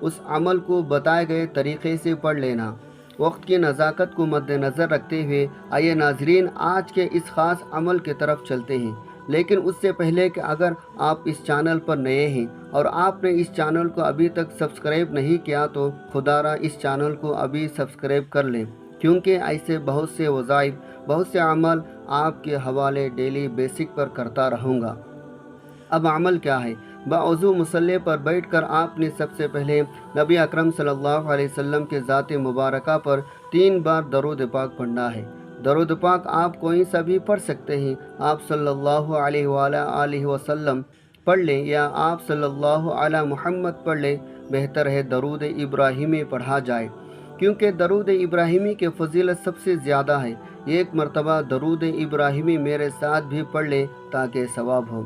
اس عمل کو بتائے گئے طریقے سے پڑھ لینا۔ وقت کی نزاکت کو مد نظر رکھتے ہوئے آئیے ناظرین آج کے اس خاص عمل کی طرف چلتے ہیں، لیکن اس سے پہلے کہ اگر آپ اس چینل پر نئے ہیں اور آپ نے اس چینل کو ابھی تک سبسکرائب نہیں کیا تو خدا را اس چینل کو ابھی سبسکرائب کر لیں، کیونکہ ایسے بہت سے وظائف، بہت سے عمل آپ کے حوالے ڈیلی بیسک پر کرتا رہوں گا۔ اب عمل کیا ہے؟ باوضو مصلی پر بیٹھ کر آپ نے سب سے پہلے نبی اکرم صلی اللہ علیہ وسلم کے ذات مبارکہ پر 3 بار درود پاک پڑھنا ہے۔ درود پاک آپ کوئی سا بھی پڑھ سکتے ہیں، آپ صلی اللہ علیہ وآلہ وسلم پڑھ لیں یا آپ صلی اللہ علی محمد پڑھ لیں، بہتر ہے درود ابراہیمی پڑھا جائے، کیونکہ درود ابراہیمی کے فضیلت سب سے زیادہ ہے۔ ایک مرتبہ درود ابراہیمی میرے ساتھ بھی پڑھ لیں تاکہ ثواب ہو۔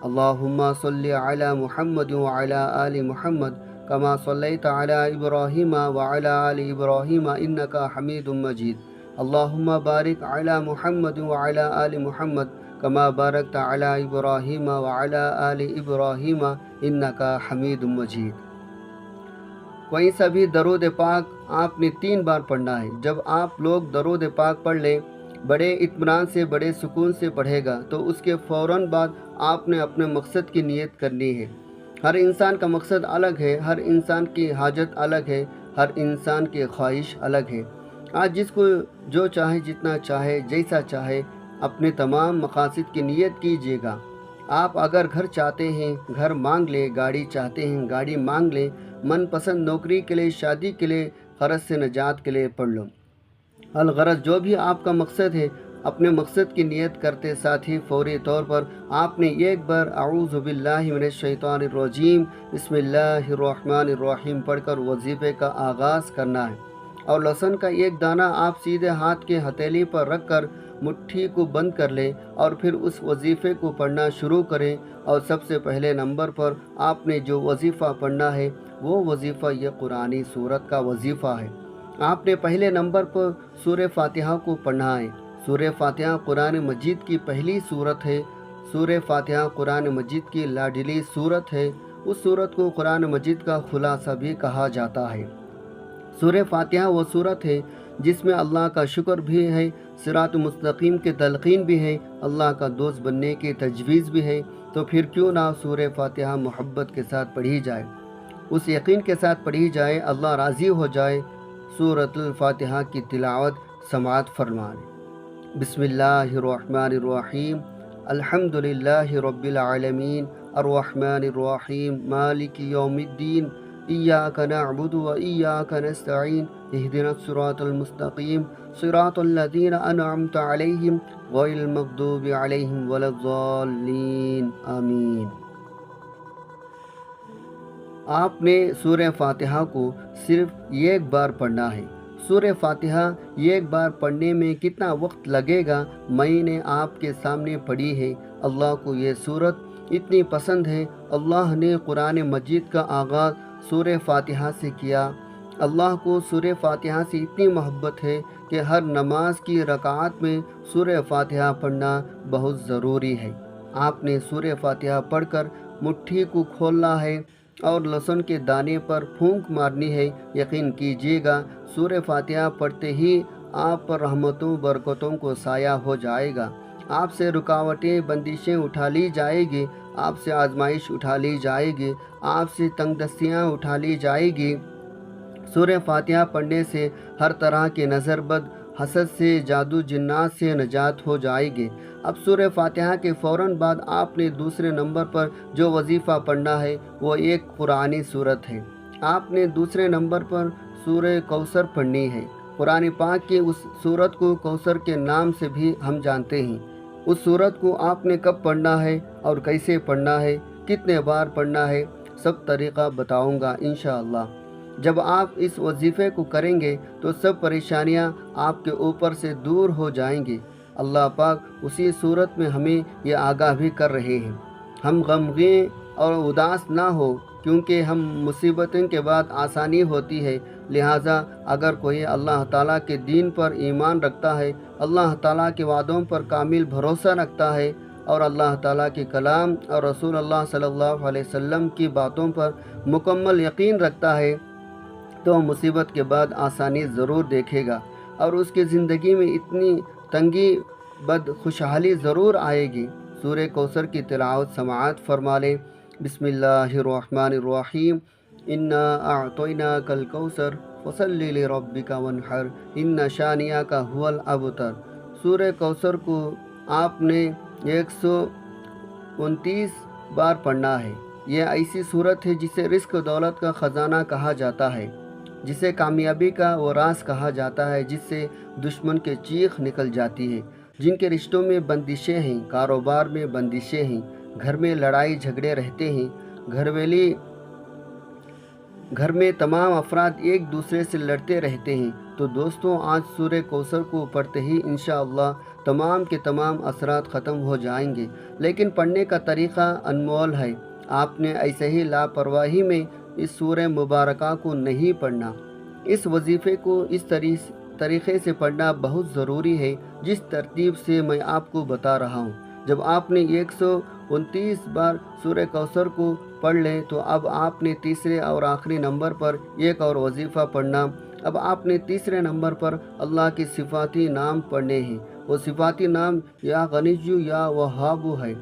اللہم صلی علی محمد وعلی آل محمد کما صلیت علی ابراہیم وعلی آل ابراہیم انکا حمید مجید۔ اللہم بارک علی محمد وعلی آل محمد کما بارکت علی ابراہیم وعلی آل ابراہیم انکا حمید مجید۔ کوئی سا بھی درود پاک آپ نے 3 بار پڑھنا ہے۔ جب آپ لوگ درود پاک پڑھ لیں، بڑے اطمینان سے، بڑے سکون سے پڑھے گا تو اس کے فوراً بعد آپ نے اپنے مقصد کی نیت کرنی ہے۔ ہر انسان کا مقصد الگ ہے، ہر انسان کی حاجت الگ ہے، ہر انسان کی خواہش الگ ہے۔ آج جس کو جو چاہے، جتنا چاہے، جیسا چاہے، اپنے تمام مقاصد کی نیت کیجیے گا۔ آپ اگر گھر چاہتے ہیں گھر مانگ لیں، گاڑی چاہتے ہیں گاڑی مانگ لیں، من پسند نوکری کے لیے، شادی کے لیے، غرض سے نجات کے لیے پڑھ لو۔ الغرض جو بھی آپ کا مقصد ہے، اپنے مقصد کی نیت کرتے ساتھ ہی فوری طور پر آپ نے ایک بار اعوذ باللہ من الشیطان الرجیم بسم اللہ الرحمن الرحیم پڑھ کر وظیفے کا آغاز کرنا ہے، اور لہسن کا ایک دانہ آپ سیدھے ہاتھ کے ہتھیلی پر رکھ کر مٹھی کو بند کر لیں اور پھر اس وظیفے کو پڑھنا شروع کریں۔ اور سب سے پہلے نمبر پر آپ نے جو وظیفہ پڑھنا ہے وہ وظیفہ یہ قرآنی سورت کا وظیفہ ہے۔ آپ نے پہلے نمبر پر سورہ فاتحہ کو پڑھنا ہے۔ سورہ فاتحہ قرآن مجید کی پہلی سورت ہے۔ سورہ فاتحہ قرآن مجید کی لاڈلی سورت ہے۔ اس سورت کو قرآن مجید کا خلاصہ بھی کہا جاتا ہے۔ سورہ فاتحہ وہ سورت ہے جس میں اللہ کا شکر بھی ہے، صراط مستقیم کی تلقین بھی ہے، اللہ کا دوست بننے کی تجویز بھی ہے، تو پھر کیوں نہ سورہ فاتحہ محبت کے ساتھ پڑھی جائے، اس یقین کے ساتھ پڑھی جائے اللہ راضی ہو جائے۔ سورۃ الفاتحہ کی تلاوت سماعت فرمائیں۔ بسم اللہ الرحمن الرحیم، الحمد للہ رب العالمین، الرحمن الرحیم، مالک یوم الدین، ایاک نعبد و ایاک نستعین، اہدنا الصراط المستقیم، صراط الذین انعمت علیہم غیر المغضوب علیہم ولا الضالین، آمین۔ آپ نے سورہ فاتحہ کو صرف ایک بار پڑھنا ہے۔ سورہ فاتحہ ایک بار پڑھنے میں کتنا وقت لگے گا میں نے آپ کے سامنے پڑھی ہے۔ اللہ کو یہ سورت اتنی پسند ہے، اللہ نے قرآن مجید کا آغاز سورہ فاتحہ سے کیا۔ اللہ کو سورہ فاتحہ سے اتنی محبت ہے کہ ہر نماز کی رکعات میں سورہ فاتحہ پڑھنا بہت ضروری ہے۔ آپ نے سورہ فاتحہ پڑھ کر مٹھی کو کھولنا ہے اور لہسن کے دانے پر پھونک مارنی ہے۔ یقین کیجیے گا سورہ فاتحہ پڑھتے ہی آپ پر رحمتوں برکتوں کو سایہ ہو جائے گا، آپ سے رکاوٹیں بندشیں اٹھا لی جائے گی، آپ سے آزمائش اٹھا لی جائے گی، آپ سے تنگ دستیاں اٹھا لی جائے گی۔ سورہ فاتحہ پڑھنے سے ہر طرح کے نظر بد، حسد سے، جادو جنات سے نجات ہو جائے گی۔ اب سورہ فاتحہ کے فوراً بعد آپ نے دوسرے نمبر پر جو وظیفہ پڑھنا ہے وہ ایک قرآنی سورت ہے۔ آپ نے دوسرے نمبر پر سورہ کوثر پڑھنی ہے۔ قرآن پاک کی اس سورت کو کوثر کے نام سے بھی ہم جانتے ہیں۔ اس سورت کو آپ نے کب پڑھنا ہے اور کیسے پڑھنا ہے، کتنے بار پڑھنا ہے، سب طریقہ بتاؤں گا انشاءاللہ۔ جب آپ اس وظیفے کو کریں گے تو سب پریشانیاں آپ کے اوپر سے دور ہو جائیں گی۔ اللہ پاک اسی صورت میں ہمیں یہ آگاہ بھی کر رہے ہیں، ہم غمگین اور اداس نہ ہو، کیونکہ ہم مصیبتوں کے بعد آسانی ہوتی ہے۔ لہٰذا اگر کوئی اللہ تعالیٰ کے دین پر ایمان رکھتا ہے، اللہ تعالیٰ کے وعدوں پر کامل بھروسہ رکھتا ہے، اور اللہ تعالیٰ کے کلام اور رسول اللہ صلی اللہ علیہ وسلم کی باتوں پر مکمل یقین رکھتا ہے تو مصیبت کے بعد آسانی ضرور دیکھے گا، اور اس کی زندگی میں اتنی تنگی بد خوشحالی ضرور آئے گی۔ سورہ کوثر کی تلاوت سماعت فرما لیں۔ بسم اللہ الرحمن الرحیم۔ انا اعطیناک الکوثر فصلی لربک وانحر ان شانئک ھو الابتر۔ سورہ کوثر کو آپ نے 129 بار پڑھنا ہے۔ یہ ایسی صورت ہے جسے رزق و دولت کا خزانہ کہا جاتا ہے، جسے کامیابی کا وہ راز کہا جاتا ہے، جس سے دشمن کے چیخ نکل جاتی ہے۔ جن کے رشتوں میں بندشیں ہیں، کاروبار میں بندشیں ہیں، گھر میں لڑائی جھگڑے رہتے ہیں، گھر میں تمام افراد ایک دوسرے سے لڑتے رہتے ہیں، تو دوستوں آج سورہ کوثر کو پڑھتے ہی انشاءاللہ تمام کے تمام اثرات ختم ہو جائیں گے۔ لیکن پڑھنے کا طریقہ انمول ہے، آپ نے ایسے ہی لاپرواہی میں اس سورہ مبارکہ کو نہیں پڑھنا۔ اس وظیفے کو اس طریقے سے پڑھنا بہت ضروری ہے جس ترتیب سے میں آپ کو بتا رہا ہوں۔ جب آپ نے 129 بار سورہ کوثر کو پڑھ لیں تو اب آپ نے تیسرے اور آخری نمبر پر ایک اور وظیفہ پڑھنا۔ اب آپ نے تیسرے نمبر پر اللہ کے صفاتی نام پڑھنے ہیں۔ وہ صفاتی نام یا غنیّ یا وہاب ہے۔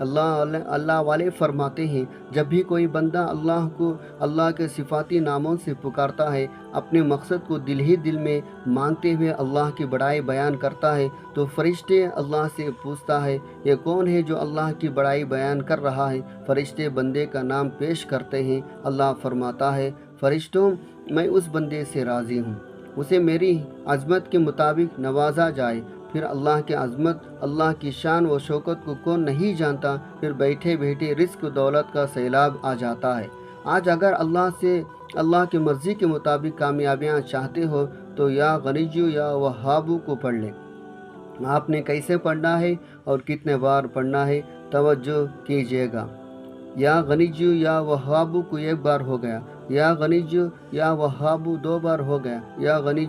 اللہ والے فرماتے ہیں جب بھی کوئی بندہ اللہ کو اللہ کے صفاتی ناموں سے پکارتا ہے، اپنے مقصد کو دل ہی دل میں مانگتے ہوئے اللہ کی بڑائی بیان کرتا ہے، تو فرشتے اللہ سے پوچھتا ہے یہ کون ہے جو اللہ کی بڑائی بیان کر رہا ہے؟ فرشتے بندے کا نام پیش کرتے ہیں۔ اللہ فرماتا ہے فرشتوں میں اس بندے سے راضی ہوں، اسے میری عظمت کے مطابق نوازا جائے۔ پھر اللہ کی عظمت، اللہ کی شان و شوکت کو کون نہیں جانتا؟ پھر بیٹھے بیٹھے رزق و دولت کا سیلاب آ جاتا ہے۔ آج اگر اللہ کی مرضی کے مطابق کامیابیاں چاہتے ہو تو یا غنیّ یا وہاب کو پڑھ لیں۔ آپ نے کیسے پڑھنا ہے اور کتنے بار پڑھنا ہے توجہ کیجیے گا۔ یا غنیّ یا وہاب کو 1 بار ہو گیا، یا غنیّ یا وہاب 2 بار ہو گیا، یا غنیّ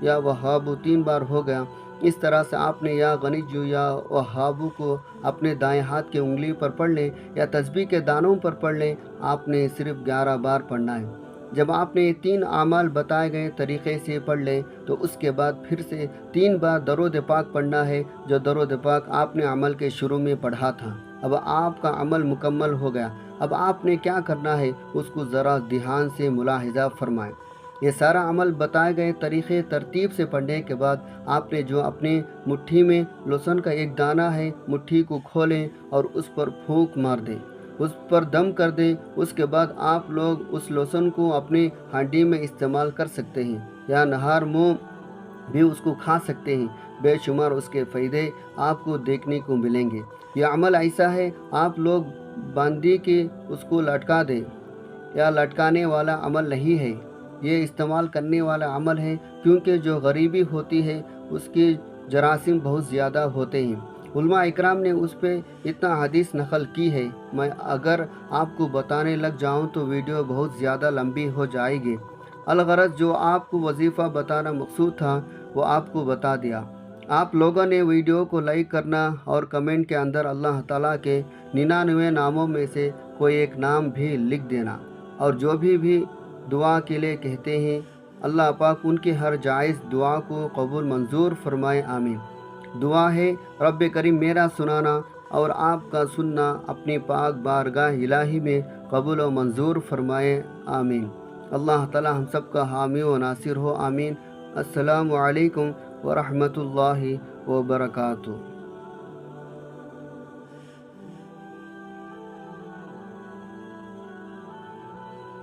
یا وہاب 3 بار ہو گیا۔ اس طرح سے آپ نے یا غنیّ یا وہاب کو اپنے دائیں ہاتھ کی انگلی پر پڑھ لیں یا تسبیح کے دانوں پر پڑھ لیں۔ آپ نے صرف 11 بار پڑھنا ہے۔ جب آپ نے 3 اعمال بتائے گئے طریقے سے پڑھ لیں تو اس کے بعد پھر سے 3 بار درود پاک پڑھنا ہے، جو درود پاک آپ نے عمل کے شروع میں پڑھا تھا۔ اب آپ کا عمل مکمل ہو گیا۔ اب آپ نے کیا کرنا ہے اس کو ذرا دھیان سے ملاحظہ فرمائیں۔ یہ سارا عمل بتائے گئے طریقے ترتیب سے پڑھنے کے بعد آپ نے جو اپنے مٹھی میں لہسن کا 1 دانہ ہے، مٹھی کو کھولیں اور اس پر پھونک مار دیں، اس پر دم کر دیں۔ اس کے بعد آپ لوگ اس لہسن کو اپنی ہانڈی میں استعمال کر سکتے ہیں یا نہار منہ بھی اس کو کھا سکتے ہیں۔ بے شمار اس کے فائدے آپ کو دیکھنے کو ملیں گے۔ یہ عمل ایسا ہے آپ لوگ باندھی کے اس کو لٹکا دیں، یا لٹکانے والا عمل نہیں ہے، یہ استعمال کرنے والا عمل ہے، کیونکہ جو غریبی ہوتی ہے اس کے جراثیم بہت زیادہ ہوتے ہیں۔ علماء اکرام نے اس پہ اتنا حدیث نقل کی ہے، میں اگر آپ کو بتانے لگ جاؤں تو ویڈیو بہت زیادہ لمبی ہو جائے گی۔ الغرض جو آپ کو وظیفہ بتانا مقصود تھا وہ آپ کو بتا دیا۔ آپ لوگوں نے ویڈیو کو لائک کرنا اور کمنٹ کے اندر اللہ تعالیٰ کے 99 ناموں میں سے کوئی ایک نام بھی لکھ دینا، اور جو بھی دعا کے لیے کہتے ہیں اللہ پاک ان کی ہر جائز دعا کو قبول منظور فرمائے، آمین۔ دعا ہے رب کریم میرا سنانا اور آپ کا سننا اپنی پاک بارگاہ الہی میں قبول و منظور فرمائے، آمین۔ اللہ تعالیٰ ہم سب کا حامی و ناصر ہو، آمین۔ السلام علیکم ورحمۃ اللہ وبرکاتہ۔